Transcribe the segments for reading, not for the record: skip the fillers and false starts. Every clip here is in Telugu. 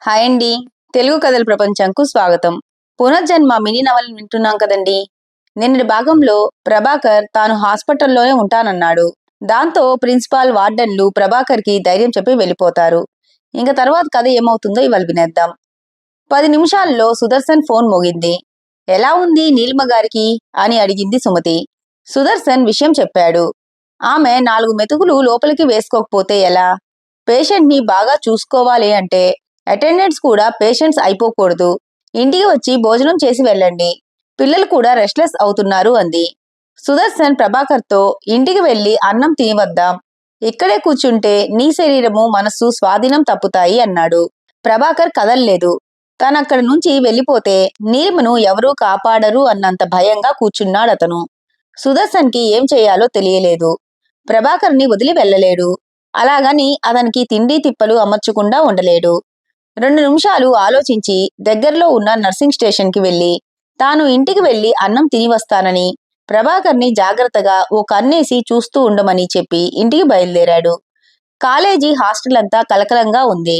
హాయ్ అండి. తెలుగు కథల ప్రపంచంకు స్వాగతం. పునర్జన్మ మినీ నవలను వింటున్నాం కదండి. నిన్నటి భాగంలో ప్రభాకర్ తాను హాస్పిటల్లోనే ఉంటానన్నాడు. దాంతో ప్రిన్సిపాల్ వార్డెన్లు ప్రభాకర్కి ధైర్యం చెప్పి వెళ్ళిపోతారు. ఇంక తర్వాత కథ ఏమవుతుందో ఇవాళ వినేద్దాం. 10 నిమిషాల్లో సుదర్శన్ ఫోన్ మోగింది. ఎలా ఉంది నీలిమ గారికి అని అడిగింది సుమతి. సుదర్శన్ విషయం చెప్పాడు. ఆమె 4 మెతుకులు లోపలికి వేసుకోకపోతే ఎలా? పేషెంట్ని బాగా చూసుకోవాలి అంటే అటెండెంట్స్ కూడా పేషెంట్స్ అయిపోకూడదు. ఇంటికి వచ్చి భోజనం చేసి వెళ్ళండి. పిల్లలు కూడా రెస్ట్లెస్ అవుతున్నారు అంది. సుదర్శన్ ప్రభాకర్తో ఇంటికి వెళ్ళి అన్నం తిని వద్దాం. ఇక్కడే కూర్చుంటే నీ శరీరము మనస్సు స్వాధీనం తప్పుతాయి అన్నాడు. ప్రభాకర్ కదల్లేదు. తనక్కడి నుంచి వెళ్ళిపోతే నీలిమను ఎవరూ కాపాడరు అన్నంత భయంగా కూర్చున్నాడతను. సుదర్శన్కి ఏం చేయాలో తెలియలేదు. ప్రభాకర్ని వదిలి వెళ్ళలేడు. అలాగని అతనికి తిండి తిప్పలు అమర్చకుండా ఉండలేడు. 2 నిమిషాలు ఆలోచించి దగ్గరలో ఉన్న నర్సింగ్ స్టేషన్కి వెళ్ళి తాను ఇంటికి వెళ్ళి అన్నం తిని వస్తానని ప్రభాకర్ని జాగ్రత్తగా ఓ కన్నేసి చూస్తూ ఉండమని చెప్పి ఇంటికి బయలుదేరాడు. కాలేజీ హాస్టల్ అంతా కలకలంగా ఉంది.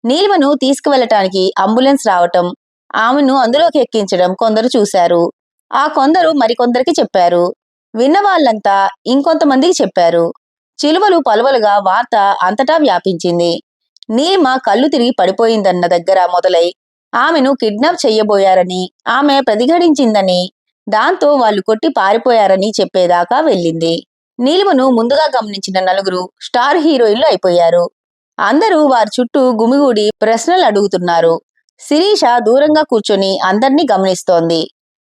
నీలిమను తీసుకువెళ్ళటానికి అంబులెన్స్ రావటం, ఆమెను అందులోకి ఎక్కించడం కొందరు చూశారు. ఆ కొందరు మరికొందరికి చెప్పారు. విన్న వాళ్ళంతా ఇంకొంతమందికి చెప్పారు. చిలువలు పలువలుగా వార్త అంతటా వ్యాపించింది. నీలిమ కళ్ళు తిరిగి పడిపోయిందన్న దగ్గర మొదలై ఆమెను కిడ్నాప్ చెయ్యబోయారని, ఆమె ప్రతిఘటించిందని, దాంతో వాళ్ళు కొట్టి పారిపోయారని చెప్పేదాకా వెళ్ళింది. నీలిమను ముందుగా గమనించిన నలుగురు స్టార్ హీరోయిన్లు అయిపోయారు. అందరూ వారి చుట్టూ గుమిగూడి ప్రశ్నలు అడుగుతున్నారు. శిరీష దూరంగా కూర్చొని అందర్నీ గమనిస్తోంది.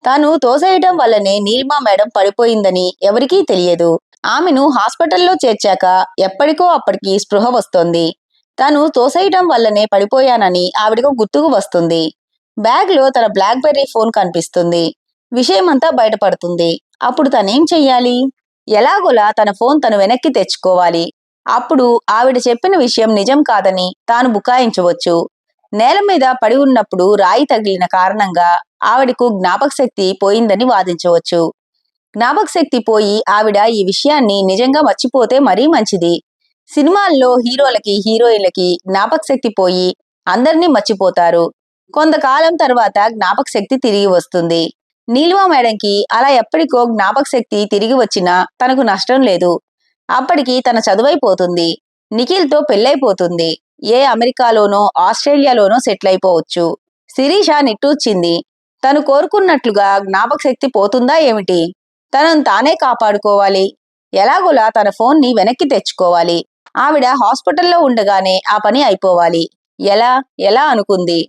తాను తోసేయటం వల్లనే నీలిమ మేడం పడిపోయిందని ఎవరికీ తెలియదు. ఆమెను హాస్పిటల్లో చేర్చాక ఎప్పటికో అప్పటికి స్పృహ వస్తోంది. తను తోసేయటం వల్లనే పడిపోయానని ఆవిడకు గుర్తుకు వస్తుంది. బ్యాగ్లో తన బ్లాక్బెర్రీ ఫోన్ కనిపిస్తుంది. విషయమంతా బయటపడుతుంది. అప్పుడు తనేం చెయ్యాలి? ఎలాగోలా తన ఫోన్ తను వెనక్కి తెచ్చుకోవాలి. అప్పుడు ఆవిడ చెప్పిన విషయం నిజం కాదని తాను బుకాయించవచ్చు. నేల మీద పడి ఉన్నప్పుడు రాయి తగిలిన కారణంగా ఆవిడకు జ్ఞాపకశక్తి పోయిందని వాదించవచ్చు. జ్ఞాపకశక్తి పోయి ఆవిడ ఈ విషయాన్ని నిజంగా మర్చిపోతే మరీ మంచిది. సినిమాల్లో హీరోలకి హీరోయిన్లకి జ్ఞాపకశక్తి పోయి అందర్నీ మర్చిపోతారు. కొంతకాలం తర్వాత జ్ఞాపకశక్తి తిరిగి వస్తుంది. నీలిమ మేడంకి అలా ఎప్పటికో జ్ఞాపకశక్తి తిరిగి వచ్చినా తనకు నష్టం లేదు. అప్పటికి తన చదువైపోతుంది. నిఖిల్తో పెళ్ళైపోతుంది. ఏ అమెరికాలోనో ఆస్ట్రేలియాలోనో సెటిల్ అయిపోవచ్చు. శిరీష నిట్టూర్చింది. తను కోరుకున్నట్లుగా జ్ఞాపకశక్తి పోతుందా ఏమిటి? తనను తానే కాపాడుకోవాలి. ఎలాగోలా తన ఫోన్ని వెనక్కి తెచ్చుకోవాలి. ఆవిడ హాస్పిటల్లో ఉండగానే ఆ పని అయిపోవాలి. ఎలా ఎలా అనుకుంది.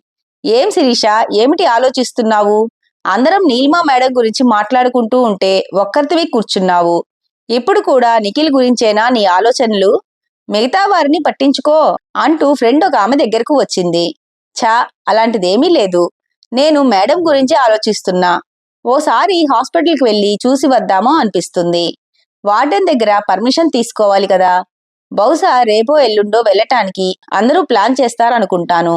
ఏం శిరీష, ఏమిటి ఆలోచిస్తున్నావు? అందరం నీలిమ మేడం గురించి మాట్లాడుకుంటూ ఉంటే ఒక్కరితివి కూర్చున్నావు. ఇప్పుడు కూడా నిఖిల్ గురించేనా నీ ఆలోచనలు? మిగతా వారిని పట్టించుకో అంటూ ఫ్రెండ్ ఒక ఆమె దగ్గరకు వచ్చింది. ఛా, అలాంటిదేమీ లేదు. నేను మేడం గురించి ఆలోచిస్తున్నా. ఓసారి హాస్పిటల్కి వెళ్ళి చూసి వద్దామో అనిపిస్తుంది. వార్డెన్ దగ్గర పర్మిషన్ తీసుకోవాలి కదా. బహుశా రేపో ఎల్లుండో వెళ్ళటానికి అందరూ ప్లాన్ చేస్తారనుకుంటాను.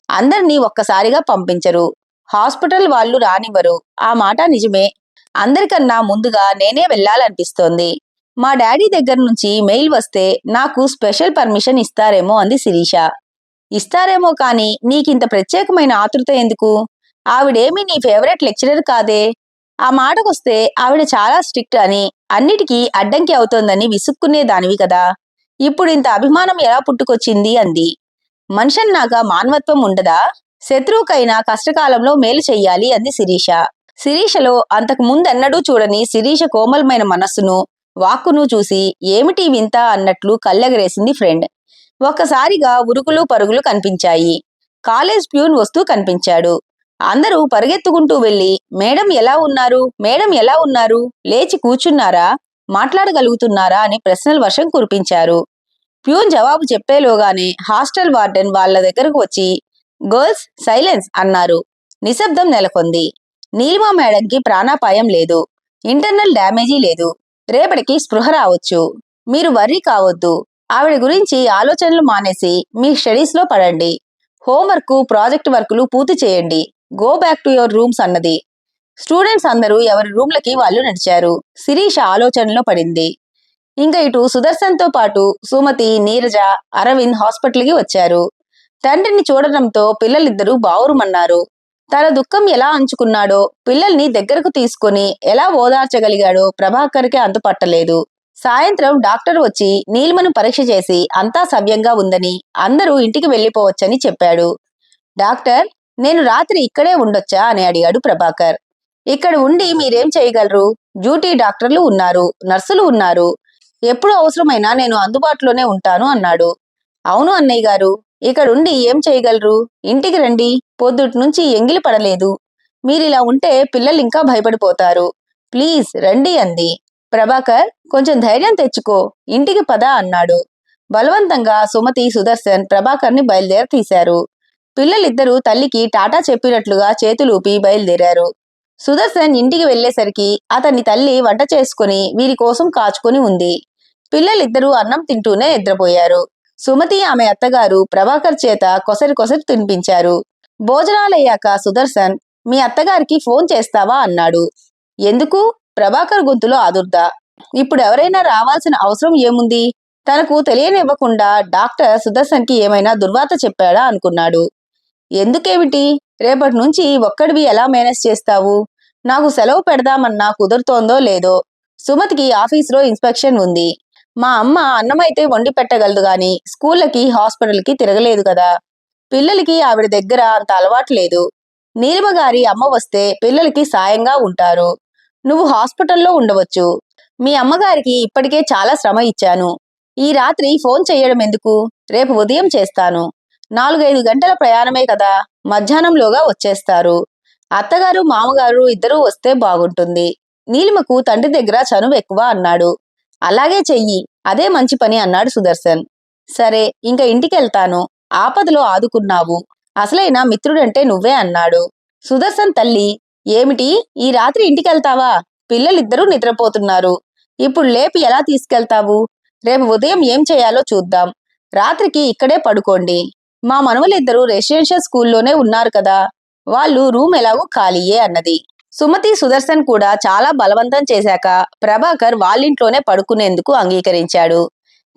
అందరినీ ఒక్కసారిగా పంపించరు. హాస్పిటల్ వాళ్ళు రానివ్వరు. ఆ మాట నిజమే. అందరికన్నా ముందుగా నేనే వెళ్ళాలనిపిస్తోంది. మా డాడీ దగ్గర నుంచి మెయిల్ వస్తే నాకు స్పెషల్ పర్మిషన్ ఇస్తారేమో అంది శిరీష. ఇస్తారేమో కానీ నీకింత ప్రత్యేకమైన ఆతృత ఎందుకు? ఆవిడేమీ నీ ఫేవరెట్ లెక్చరర్ కాదే. ఆ మాటకొస్తే ఆవిడ చాలా స్ట్రిక్ట్ అని, అన్నిటికీ అడ్డంకి అవుతోందని విసుక్కునేదానివి కదా. ఇప్పుడు ఇంత అభిమానం ఎలా పుట్టుకొచ్చింది అంది. మనిషన్నాక మానవత్వం ఉండదా? శత్రువుకైనా కష్టకాలంలో మేలు చెయ్యాలి అంది శిరీష. శిరీషలో అంతకు ముందెన్నడూ చూడని శిరీష కోమలమైన మనస్సును, వాక్కును చూసి ఏమిటి వింత అన్నట్లు కళ్ళెగరేసింది ఫ్రెండ్. ఒక్కసారిగా ఉరుకులు పరుగులు కనిపించాయి. కాలేజ్ ప్యూన్ వస్తూ కనిపించాడు. అందరూ పరిగెత్తుకుంటూ వెళ్ళి మేడం ఎలా ఉన్నారు, మేడం ఎలా ఉన్నారు, లేచి కూర్చున్నారా, మాట్లాడగలుగుతున్నారా అని ప్రశ్నల వర్షం కురిపించారు. ప్యూన్ జవాబు చెప్పేలోగానే హాస్టల్ వార్డెన్ వాళ్ళ దగ్గరకు వచ్చి గర్ల్స్ సైలెన్స్ అన్నారు. నిశ్శబ్దం నెలకొంది. నీలిమ మేడంకి ప్రాణాపాయం లేదు. ఇంటర్నల్ డ్యామేజీ లేదు. రేపటికి స్పృహ రావచ్చు. మీరు వర్రీ కావద్దు. ఆవిడ గురించి ఆలోచనలు మానేసి మీ స్టడీస్లో పడండి. హోంవర్క్, ప్రాజెక్ట్ వర్కులు పూర్తి చేయండి. Go back to your rooms అన్నది. స్టూడెంట్స్ అందరూ ఎవరి రూమ్లకి వాళ్ళు నడిచారు. శిరీష ఆలోచనలో పడింది. ఇంకా ఇటు సుదర్శన్తో పాటు సుమతి, నీరజ, అరవింద్ హాస్పిటల్కి వచ్చారు. తండ్రిని చూడడంతో పిల్లలిద్దరూ బావురుమన్నారు. తన దుఃఖం ఎలా అంచుకున్నాడో, పిల్లల్ని దగ్గరకు తీసుకుని ఎలా ఓదార్చగలిగాడో ప్రభాకర్కి అంతుపట్టలేదు. సాయంత్రం డాక్టర్ వచ్చి నీలిమను పరీక్ష చేసి అంతా సవ్యంగా ఉందని, అందరూ ఇంటికి వెళ్లిపోవచ్చని చెప్పాడు. డాక్టర్, నేను రాత్రి ఇక్కడే ఉండొచ్చా అని అడిగాడు ప్రభాకర్. ఇక్కడ ఉండి మీరేం చేయగలరు? డ్యూటీ డాక్టర్లు ఉన్నారు, నర్సులు ఉన్నారు. ఎప్పుడు అవసరమైనా నేను అందుబాటులోనే ఉంటాను అన్నాడు. అవును అన్నయ్య గారు, ఇక్కడుండి ఏం చేయగలరు? ఇంటికి రండి, పొద్దుటి నుంచి ఎంగిలి పడలేదు. మీరిలా ఉంటే పిల్లలు ఇంకా భయపడిపోతారు. ప్లీజ్ రండి అంది. ప్రభాకర్, కొంచెం ధైర్యం తెచ్చుకో, ఇంటికి పద అన్నాడు. బలవంతంగా సుమతి, సుదర్శన్ ప్రభాకర్ని బయలుదేర తీశారు. పిల్లలిద్దరూ తల్లికి టాటా చెప్పినట్లుగా చేతులూపి బయలుదేరారు. సుదర్శన్ ఇంటికి వెళ్లేసరికి అతని తల్లి వంట చేసుకుని వీరి కోసం కాచుకొని ఉంది. పిల్లలిద్దరూ అన్నం తింటూనే నిద్రపోయారు. సుమతి ఆమె అత్తగారు ప్రభాకర్ చేత కొసరి కొసరి తినిపించారు. భోజనాలయ్యాక సుదర్శన్, మీ అత్తగారికి ఫోన్ చేస్తావా అన్నాడు. ఎందుకు? ప్రభాకర్ గొంతులో ఆదుర్ద. ఇప్పుడు ఎవరైనా రావాల్సిన అవసరం ఏముంది? తనకు తెలియనివ్వకుండా డాక్టర్ సుదర్శన్కి ఏమైనా దుర్వార్త చెప్పాడా అనుకున్నాడు. ఎందుకేమిటి? రేపటి నుంచి ఒక్కడివి ఎలా మేనేజ్ చేస్తావు? నాకు సెలవు పెడదామన్నా కుదురుతోందో లేదో. సుమతికి ఆఫీసులో ఇన్స్పెక్షన్ ఉంది. మా అమ్మ అన్నమైతే వండి పెట్టగలదు గాని స్కూళ్ళకి, హాస్పిటల్కి తిరగలేదు కదా. పిల్లలకి ఆవిడ దగ్గర అంత అలవాటు లేదు. నీలిమ గారి అమ్మ వస్తే పిల్లలకి సాయంగా ఉంటారు. నువ్వు హాస్పిటల్లో ఉండవచ్చు. మీ అమ్మగారికి ఇప్పటికే చాలా శ్రమ ఇచ్చాను. ఈ రాత్రి ఫోన్ చెయ్యడం ఎందుకు? రేపు ఉదయం చేస్తాను. 4-5 గంటల ప్రయాణమే కదా, మధ్యాహ్నంలోగా వచ్చేస్తారు. అత్తగారు, మామగారు ఇద్దరూ వస్తే బాగుంటుంది. నీలిమకు తండ్రి దగ్గర చనువు ఎక్కువ అన్నాడు. అలాగే చెయ్యి, అదే మంచి పని అన్నాడు సుదర్శన్. సరే, ఇంక ఇంటికెళ్తాను. ఆపదలో ఆదుకున్నావు. అసలైన మిత్రుడంటే నువ్వే అన్నాడు. సుదర్శన్ తల్లి, ఏమిటి, ఈ రాత్రి ఇంటికెళ్తావా? పిల్లలిద్దరూ నిద్రపోతున్నారు. ఇప్పుడు లేపి ఎలా తీసుకెళ్తావు? రేపు ఉదయం ఏం చేయాలో చూద్దాం. రాత్రికి ఇక్కడే పడుకోండి. మా మనవలిద్దరూ రెసిడెన్షియల్ స్కూల్లోనే ఉన్నారు కదా, వాళ్ళు రూమ్ ఎలాగూ ఖాళీయే అన్నది. సుమతి, సుదర్శన్ కూడా చాలా బలవంతం చేశాక ప్రభాకర్ వాళ్ళింట్లోనే పడుకునేందుకు అంగీకరించాడు.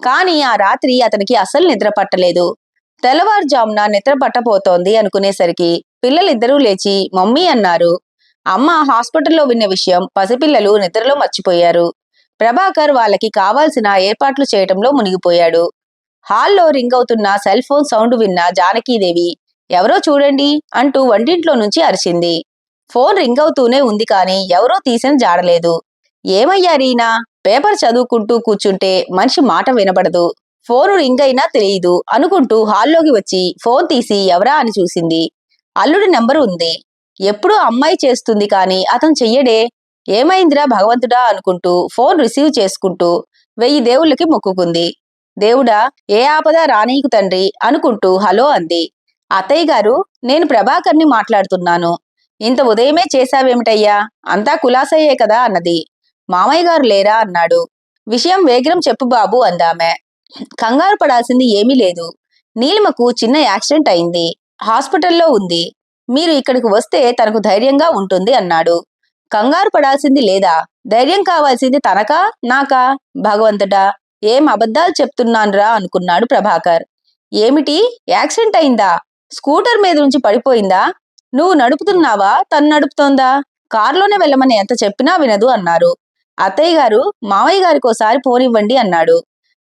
కాని ఆ రాత్రి అతనికి అసలు నిద్ర పట్టలేదు. తెల్లవారుజామున నిద్ర పట్టపోతోంది అనుకునేసరికి పిల్లలిద్దరూ లేచి మమ్మీ అన్నారు. అమ్మ హాస్పిటల్లో విన్న విషయం పసిపిల్లలు నిద్రలో మర్చిపోయారు. ప్రభాకర్ వాళ్ళకి కావాల్సిన ఏర్పాట్లు చేయటంలో మునిగిపోయాడు. హాల్లో రింగ్ అవుతున్న సెల్ ఫోన్ సౌండ్ విన్న జానకీదేవి, ఎవరో చూడండి అంటూ వంటింట్లో నుంచి అరిచింది. ఫోన్ రింగ్ అవుతూనే ఉంది కాని ఎవరో తీసిన జాడలేదు. ఏమయ్యారీనా? పేపర్ చదువుకుంటూ కూర్చుంటే మనిషి మాట వినబడదు, ఫోను రింగ్ అయినా తెలియదు అనుకుంటూ హాల్లోకి వచ్చి ఫోన్ తీసి ఎవరా అని చూసింది. అల్లుడి నెంబరు ఉంది. ఎప్పుడూ అమ్మాయి చేస్తుంది కాని అతను చెయ్యడే. ఏమైందిరా భగవంతుడా అనుకుంటూ ఫోన్ రిసీవ్ చేసుకుంటూ 1000 దేవుళ్ళకి మొక్కుకుంది. దేవుడా, ఏ ఆపద రానీకు తండ్రి అనుకుంటూ హలో అంది. అత్తయ్య గారు, నేను ప్రభాకర్ని మాట్లాడుతున్నాను. ఇంత ఉదయమే చేశావేమిటయ్యా? అంతా కులాసయ్యే కదా అన్నది. మామయ్య గారు లేరా అన్నాడు. విషయం వేగిరం చెప్పు బాబు అందామె. కంగారు పడాల్సింది ఏమీ లేదు. నీలిమకు చిన్న యాక్సిడెంట్ అయింది, హాస్పిటల్లో ఉంది. మీరు ఇక్కడికి వస్తే తనకు ధైర్యంగా ఉంటుంది అన్నాడు. కంగారు పడాల్సింది లేదా? ధైర్యం కావాల్సింది తనకా నాకా? భగవంతుడా, ఏం అబద్ధాలు చెప్తున్నాన్రా అనుకున్నాడు ప్రభాకర్. ఏమిటి, యాక్సిడెంట్ అయిందా? స్కూటర్ మీద నుంచి పడిపోయిందా? నువ్వు నడుపుతున్నావా, తను నడుపుతోందా? కారులోనే వెళ్ళమని ఎంత చెప్పినా వినదు అన్నారు. అత్తయ్య గారు, మామయ్య గారికోసారి పోనివ్వండి అన్నాడు.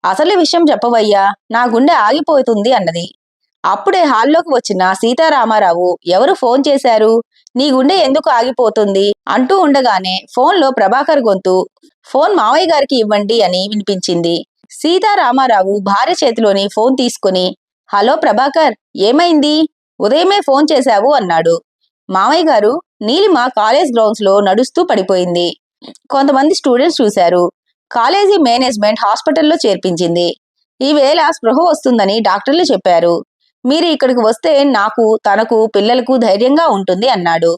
అసలు విషయం చెప్పవయ్యా, నా గుండె ఆగిపోతుంది అన్నది. అప్పుడే హాల్లోకి వచ్చిన సీతారామారావు, ఎవరు ఫోన్ చేశారు? నీ గుండె ఎందుకు ఆగిపోతుంది అంటూ ఉండగానే ఫోన్లో ప్రభాకర్ గొంతు, ఫోన్ మావయ్య గారికి ఇవ్వండి అని వినిపించింది. సీతారామారావు భార్య చేతిలోని ఫోన్ తీసుకుని, హలో ప్రభాకర్, ఏమైంది? ఉదయమే ఫోన్ చేశావు అన్నాడు. మావయ్య గారు, నీలిమ కాలేజ్ గ్రౌండ్స్ లో నడుస్తూ పడిపోయింది. కొంతమంది స్టూడెంట్స్ చూశారు. కాలేజీ మేనేజ్మెంట్ హాస్పిటల్లో చేర్పించింది. ఈవేళ స్పృహ వస్తుందని డాక్టర్లు చెప్పారు. మీరు ఇక్కడికి వస్తే నాకు, తనకు, పిల్లలకు ధైర్యంగా ఉంటుంది అన్నాడు.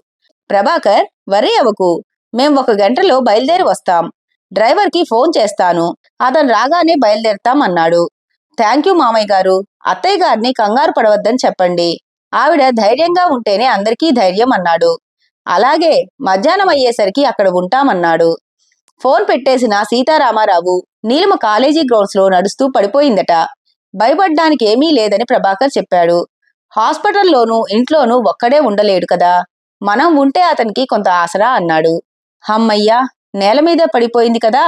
ప్రభాకర్, వర్రీ అవ్వకు, మేం 1 గంటలో బయలుదేరి వస్తాం. డ్రైవర్కి ఫోన్ చేస్తాను, అతను రాగానే బయలుదేరతాం అన్నాడు. థ్యాంక్ యూ మామయ్య గారు. అత్తయ్య గారిని కంగారు పడవద్దని చెప్పండి. ఆవిడ ధైర్యంగా ఉంటేనే అందరికీ ధైర్యం అన్నాడు. అలాగే, మధ్యాహ్నం అయ్యేసరికి అక్కడ ఉంటామన్నాడు. ఫోన్ పెట్టేసిన సీతారామారావు, నీలిమ కాలేజీ గ్రౌండ్స్ లో నడుస్తూ పడిపోయిందట. భయపడ్డానికి ఏమీ లేదని ప్రభాకర్ చెప్పాడు. హాస్పిటల్లోనూ ఇంట్లోనూ ఒక్కడే ఉండలేడు కదా, మనం ఉంటే అతనికి కొంత ఆసరా అన్నాడు. హమ్మయ్యా, నేల మీద పడిపోయింది కదా,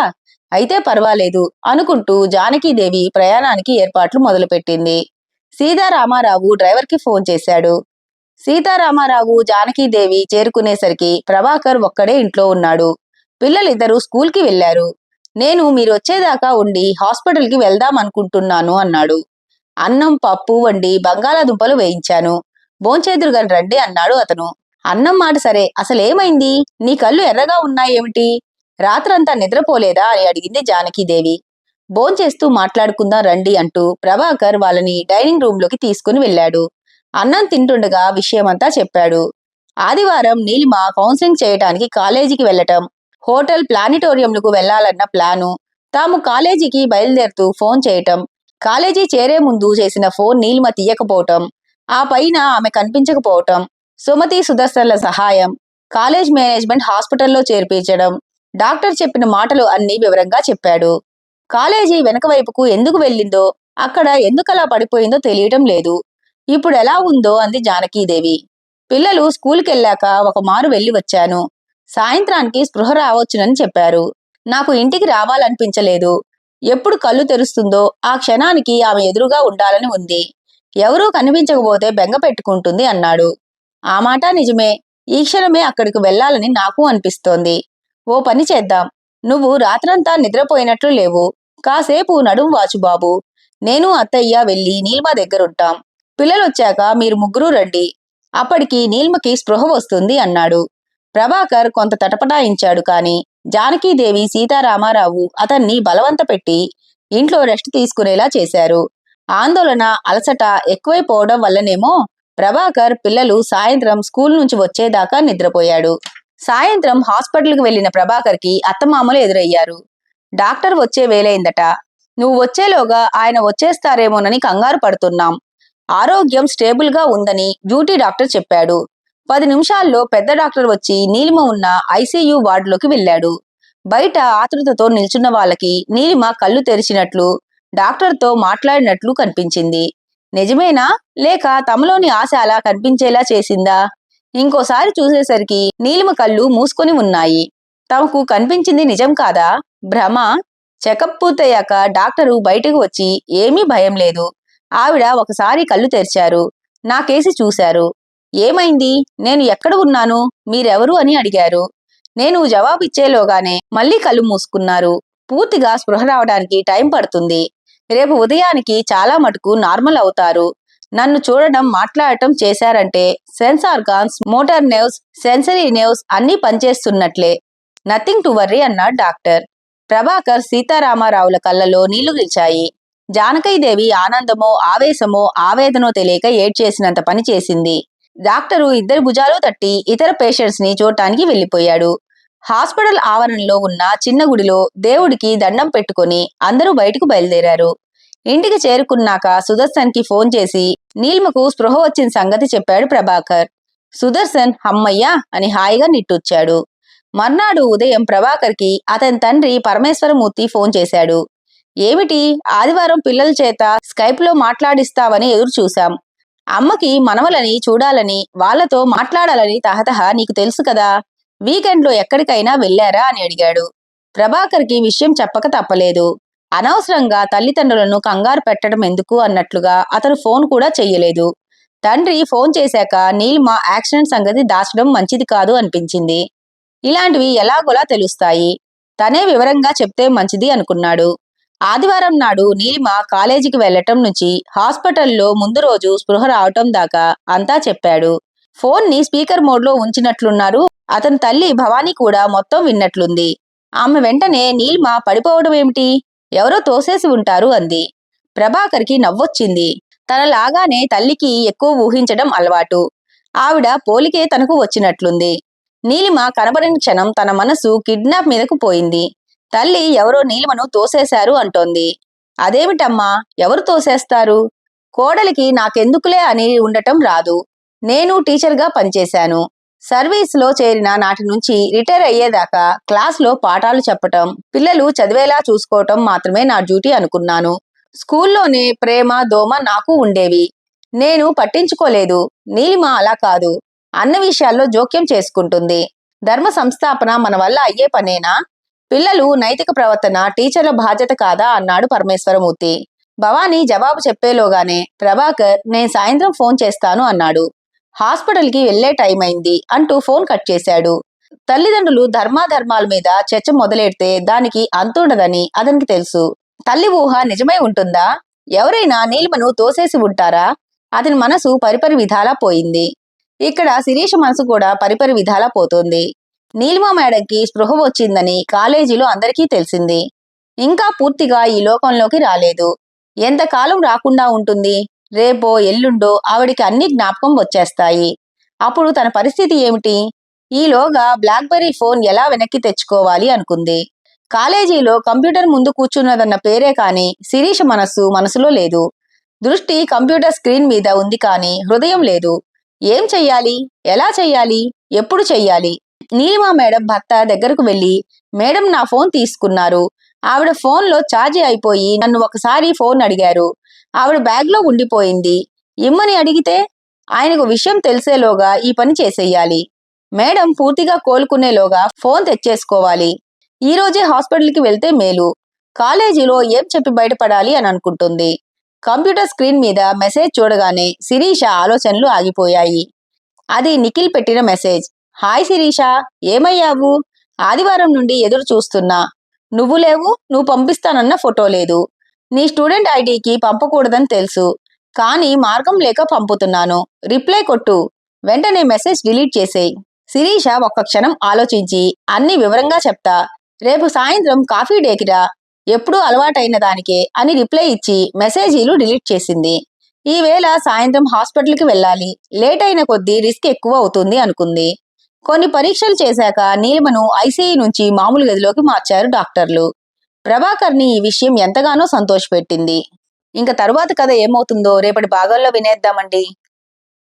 అయితే పర్వాలేదు అనుకుంటూ జానకీదేవి ప్రయాణానికి ఏర్పాట్లు మొదలుపెట్టింది. సీతారామారావు డ్రైవర్కి ఫోన్ చేశాడు. సీతారామారావు జానకీదేవి చేరుకునేసరికి ప్రభాకర్ ఒక్కడే ఇంట్లో ఉన్నాడు. పిల్లలిద్దరూ స్కూల్కి వెళ్లారు. నేను మీరొచ్చేదాకా ఉండి హాస్పిటల్కి వెళ్దామనుకుంటున్నాను అన్నాడు. అన్నం పప్పు వండి బంగాళాదుంపలు వేయించాను, భోంచేదురుగాని రండి అన్నాడు అతను. అన్నం మాట సరే, అసలేమైంది? నీ కళ్ళు ఎర్రగా ఉన్నాయేమిటి? రాత్రంతా నిద్రపోలేదా అని అడిగింది జానకీదేవి. భోంచేస్తూ మాట్లాడుకుందాం రండి అంటూ ప్రభాకర్ వాళ్ళని డైనింగ్ రూంలోకి తీసుకుని వెళ్ళాడు. అన్నం తింటుండగా విషయమంతా చెప్పాడు. ఆదివారం నీలిమ కౌన్సిలింగ్ చేయటానికి కాలేజీకి వెళ్లటం, హోటల్ ప్లానిటోరియంలకు వెళ్లాలన్న ప్లాను, తాము కాలేజీకి బయలుదేరుతూ ఫోన్ చేయటం, కాలేజీ చేరే ముందు చేసిన ఫోన్ నీలిమ తీయకపోవటం, ఆ పైన ఆమె కనిపించకపోవటం, సుమతి సుదర్శన్ల సహాయం, కాలేజ్ మేనేజ్మెంట్ హాస్పిటల్లో చేర్పించడం, డాక్టర్ చెప్పిన మాటలు అన్నీ వివరంగా చెప్పాడు. కాలేజీ వెనక వైపుకు ఎందుకు వెళ్ళిందో, అక్కడ ఎందుకలా పడిపోయిందో తెలియటం లేదు. ఇప్పుడెలా ఉందో అంది జానకీదేవి. పిల్లలు స్కూల్కెళ్ళాక ఒక మారు వెళ్లి వచ్చాను. సాయంత్రానికి స్పృహ రావచ్చునని చెప్పారు. నాకు ఇంటికి రావాలనిపించలేదు. ఎప్పుడు కళ్ళు తెరుస్తుందో ఆ క్షణానికి ఆమె ఎదురుగా ఉండాలని ఉంది. ఎవరూ కనిపించకపోతే బెంగ పెట్టుకుంటుంది అన్నాడు. ఆ మాట నిజమే. ఈ క్షణమే అక్కడికి వెళ్లాలని నాకు అనిపిస్తోంది. ఓ పని చేద్దాం. నువ్వు రాత్రంతా నిద్రపోయినట్లు లేవు. కాసేపు నడుం వాచు బాబు. నేను అత్తయ్య వెళ్ళి నీలిమ దగ్గరుంటాం. పిల్లలొచ్చాక మీరు ముగ్గురూ రండి. అప్పటికి నీలిమకి స్పృహ వస్తుంది అన్నాడు. ప్రభాకర్ కొంత తటపటాయించాడు కాని జానకీదేవి సీతారామారావు అతన్ని బలవంత పెట్టి ఇంట్లో రెస్ట్ తీసుకునేలా చేశారు. ఆందోళన అలసట ఎక్కువైపోవడం వల్లనేమో ప్రభాకర్ పిల్లలు సాయంత్రం స్కూల్ నుంచి వచ్చేదాకా నిద్రపోయాడు. సాయంత్రం హాస్పిటల్కి వెళ్లిన ప్రభాకర్కి అత్తమామలు ఎదురయ్యారు. డాక్టర్ వచ్చే వేలైందట. నువ్వు వచ్చేలోగా ఆయన వచ్చేస్తారేమోనని కంగారు పడుతున్నాం. ఆరోగ్యం స్టేబుల్గా ఉందని డ్యూటీ డాక్టర్ చెప్పాడు. 10 నిమిషాల్లో పెద్ద డాక్టర్ వచ్చి నీలిమ ఉన్న ఐసీయూ వార్డులోకి వెళ్ళాడు. బయట ఆతృతతో నిల్చున్న వాళ్ళకి నీలిమ కళ్ళు తెరిచినట్లు, డాక్టర్తో మాట్లాడినట్లు కనిపించింది. నిజమేనా, లేక తమలోని ఆశ అలా కనిపించేలా చేసిందా? ఇంకోసారి చూసేసరికి నీలిమ కళ్ళు మూసుకొని ఉన్నాయి. తమకు కనిపించింది నిజం కాదా, భ్రమ? చెకప్ పూర్తయ్యాక డాక్టరు బయటకు వచ్చి ఏమీ భయం లేదు. ఆవిడ ఒకసారి కళ్ళు తెరిచారు. నా కేసి చూశారు. ఏమైంది, నేను ఎక్కడ ఉన్నాను, మీరెవరు అని అడిగారు. నేను జవాబిచ్చేలోగానే మళ్ళీ కళ్ళు మూసుకున్నారు. పూర్తిగా స్పృహ రావడానికి టైం పడుతుంది. రేపు ఉదయానికి చాలా మటుకు నార్మల్ అవుతారు. నన్ను చూడడం మాట్లాడటం చేశారంటే sense organs, motor nerves, sensory nerves అన్నీ పనిచేస్తున్నట్లే. నథింగ్ టు వర్రీ అన్నాడు డాక్టర్. ప్రభాకర్ సీతారామారావుల కళ్ళలో నీళ్లు నిలిచాయి. జానకీదేవి ఆనందమో ఆవేశమో ఆవేదనో తెలియక ఏడ్చేసినంత పని చేసింది. డాక్టరు ఇద్దరి భుజాలు తట్టి ఇతర పేషెంట్స్ ని చూడటానికి వెళ్లిపోయాడు. హాస్పిటల్ ఆవరణలో ఉన్న చిన్న గుడిలో దేవుడికి దండం పెట్టుకుని అందరూ బయటకు బయలుదేరారు. ఇంటికి చేరుకున్నాక సుదర్శన్ కి ఫోన్ చేసి నీలిమకు స్పృహ వచ్చిన సంగతి చెప్పాడు ప్రభాకర్. సుదర్శన్ హమ్మయ్యా అని హాయిగా నిట్టూర్చాడు. మర్నాడు ఉదయం ప్రభాకర్ కి అతని తండ్రి పరమేశ్వరమూర్తి ఫోన్ చేశాడు. ఏమిటి, ఆదివారం పిల్లల చేత స్కైప్ లో మాట్లాడిస్తావని ఎదురు చూశాం. అమ్మకి మనవలని చూడాలని, వాళ్లతో మాట్లాడాలని తహతహ నీకు తెలుసు కదా. వీకెండ్ లో ఎక్కడికైనా వెళ్లారా అని అడిగాడు. ప్రభాకర్ కి విషయం చెప్పక తప్పలేదు. అనవసరంగా తల్లిదండ్రులను కంగారు పెట్టడం ఎందుకు అన్నట్లుగా అతను ఫోన్ కూడా చెయ్యలేదు. తండ్రి ఫోన్ చేశాక నీలిమ యాక్సిడెంట్ సంగతి దాచడం మంచిది కాదు అనిపించింది. ఇలాంటివి ఎలాగోలా తెలుస్తాయి, తనే వివరంగా చెప్తే మంచిది అనుకున్నాడు. ఆదివారం నాడు నీలిమ కాలేజీకి వెళ్లటం నుంచి హాస్పిటల్లో ముందు రోజు స్పృహ రావటం దాకా అంతా చెప్పాడు. ఫోన్ ని స్పీకర్ మోడ్ లో ఉంచినట్లున్నారు. అతని తల్లి భవానీ కూడా మొత్తం విన్నట్లుంది. ఆమె వెంటనే నీలిమ పడిపోవడం ఏమిటి, ఎవరో తోసేసి ఉంటారు అంది. ప్రభాకర్ కి నవ్వొచ్చింది. తనలాగానే తల్లికి ఎక్కువ ఊహించడం అలవాటు. ఆవిడ పోలికే తనకు వచ్చినట్లుంది. నీలిమ కనబడిన క్షణం తన మనసు కిడ్నాప్ మీదకు పోయింది. తల్లి ఎవరో నీలిమను తోసేశారు అంటోంది. అదేమిటమ్మా, ఎవరు తోసేస్తారు? కోడలికి నాకెందుకులే అని ఉండటం రాదు. నేను టీచర్గా పనిచేశాను. సర్వీస్లో చేరిన నాటి నుంచి రిటైర్ అయ్యేదాకా క్లాస్లో పాఠాలు చెప్పటం, పిల్లలు చదివేలా చూసుకోవటం మాత్రమే నా డ్యూటీ అనుకున్నాను. స్కూల్లోనే ప్రేమ దోమ నాకు ఉండేవి. నేను పట్టించుకోలేదు. నీలిమ అలా కాదు. అన్న విషయాల్లో జోక్యం చేసుకుంటుంది. ధర్మ సంస్థాపన మన వల్ల అయ్యే పనేనా? పిల్లలు నైతిక ప్రవర్తన టీచర్ల బాధ్యత కాదా అన్నాడు పరమేశ్వరమూర్తి. భవానీ జవాబు చెప్పేలోగానే ప్రభాకర్ నేను సాయంత్రం ఫోన్ చేస్తాను అన్నాడు. హాస్పిటల్కి వెళ్లే టైం అయింది అంటూ ఫోన్ కట్ చేశాడు. తల్లిదండ్రులు ధర్మాధర్మాల మీద చర్చ మొదలెడితే దానికి అంతుండదని అతనికి తెలుసు. తల్లి ఊహ నిజమై ఉంటుందా? ఎవరైనా నీలిమను తోసేసి ఉంటారా? అతని మనసు పరిపరి విధాలా పోయింది. ఇక్కడ శిరీష మనసు కూడా పరిపరి విధాలా పోతోంది. నీలిమ మేడంకి స్పృహ వచ్చిందని కాలేజీలో అందరికీ తెలిసింది. ఇంకా పూర్తిగా ఈ లోకంలోకి రాలేదు. ఎంతకాలం రాకుండా ఉంటుంది? రేపో ఎల్లుండో ఆవిడికి అన్ని జ్ఞాపకం వచ్చేస్తాయి. అప్పుడు తన పరిస్థితి ఏమిటి? ఈలోగా బ్లాక్బెర్రీ ఫోన్ ఎలా వెనక్కి తెచ్చుకోవాలి అనుకుంది. కాలేజీలో కంప్యూటర్ ముందు కూర్చున్నదన్న పేరే కాని శిరీష మనసులో లేదు. దృష్టి కంప్యూటర్ స్క్రీన్ మీద ఉంది కానీ హృదయం లేదు. ఏం చెయ్యాలి? ఎలా చెయ్యాలి? ఎప్పుడు చెయ్యాలి? నీలిమ మేడం భర్త దగ్గరకు వెళ్లి, మేడం నా ఫోన్ తీసుకున్నారు. ఆవిడ ఫోన్లో ఛార్జీ అయిపోయి నన్ను ఒకసారి ఫోన్ అడిగారు. ఆవిడ బ్యాగ్లో ఉండిపోయింది. ఇమ్మని అడిగితే ఆయనకు విషయం తెలిసేలోగా ఈ పని చేసేయాలి. మేడం పూర్తిగా కోలుకునేలోగా ఫోన్ తెచ్చేసుకోవాలి. ఈ రోజే హాస్పిటల్కి వెళ్తే మేలు. కాలేజీలో ఏం చెప్పి బయటపడాలి అని అనుకుంటుంది. కంప్యూటర్ స్క్రీన్ మీద మెసేజ్ చూడగానే శిరీష ఆలోచనలు ఆగిపోయాయి. అది నిఖిల్ పెట్టిన మెసేజ్. హాయ్ శిరీష, ఏమయ్యావు? ఆదివారం నుండి ఎదురు చూస్తున్నా. నువ్వు లేవు, నువ్వు పంపిస్తానన్న ఫోటో లేదు. నీ స్టూడెంట్ ఐడికి పంపకూడదని తెలుసు, కానీ మార్గం లేక పంపుతున్నాను. రిప్లై కొట్టు. వెంటనే మెసేజ్ డిలీట్ చేసేయి. శిరీష ఒక్క క్షణం ఆలోచించి అన్ని వివరంగా చెప్తా. రేపు సాయంత్రం కాఫీ డేకిరా, ఎప్పుడూ అలవాటైన దానికే అని రిప్లై ఇచ్చి మెసేజీలు డిలీట్ చేసింది. ఈవేళ సాయంత్రం హాస్పిటల్కి వెళ్ళాలి. లేట్ అయిన కొద్దీ రిస్క్ ఎక్కువ అవుతుంది అనుకుంది. కొన్ని పరీక్షలు చేశాక నీలిమను ఐసీయూ నుంచి మామూలు గదిలోకి మార్చారు డాక్టర్లు. ప్రభాకర్ని ఈ విషయం ఎంతగానో సంతోషపెట్టింది. ఇంకా తరువాత కథ ఏమవుతుందో రేపటి భాగంలో వినేద్దామండి.